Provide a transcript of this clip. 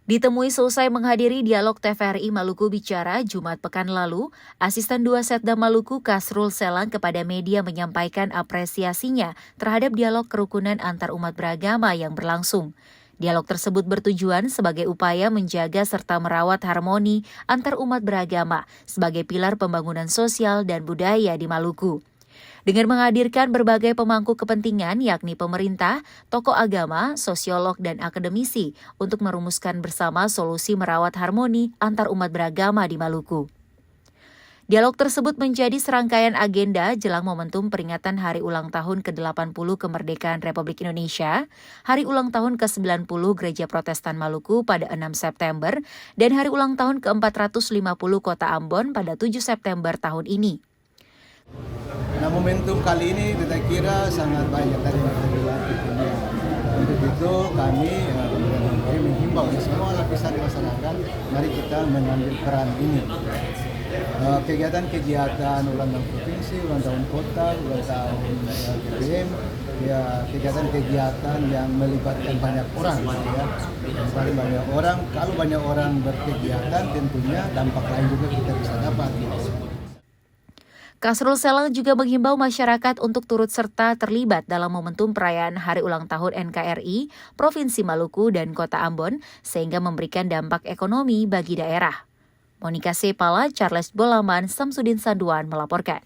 Ditemui selesai menghadiri dialog TVRI Maluku Bicara Jumat pekan lalu, Asisten 2 Setda Maluku Kasrul Selang kepada media menyampaikan apresiasinya terhadap dialog kerukunan antar umat beragama yang berlangsung. Dialog tersebut bertujuan sebagai upaya menjaga serta merawat harmoni antar umat beragama sebagai pilar pembangunan sosial dan budaya di Maluku. Dengan menghadirkan berbagai pemangku kepentingan yakni pemerintah, tokoh agama, sosiolog, dan akademisi untuk merumuskan bersama solusi merawat harmoni antar umat beragama di Maluku. Dialog tersebut menjadi serangkaian agenda jelang momentum peringatan Hari Ulang Tahun ke-80 Kemerdekaan Republik Indonesia, Hari Ulang Tahun ke-90 Gereja Protestan Maluku pada 6 September, dan Hari Ulang Tahun ke-450 Kota Ambon pada 7 September tahun ini. Nah, momentum kali ini kita kira sangat banyak tadi yang kita bilang. Untuk itu kami menghimbau semua lapisan masyarakat, mari kita mengambil peran ini. Kegiatan-kegiatan ulang tahun provinsi, ulang tahun kota, ulang tahun PPM, ya kegiatan-kegiatan yang melibatkan banyak orang, ya. Paling banyak orang. Kalau banyak orang berkegiatan, tentunya dampak lain juga kita bisa dapat. Kasrul Selang juga menghimbau masyarakat untuk turut serta terlibat dalam momentum perayaan Hari Ulang Tahun NKRI, Provinsi Maluku, dan Kota Ambon, sehingga memberikan dampak ekonomi bagi daerah. Monika Sepala, Charles Bolaman, Samsudin Sanduan melaporkan.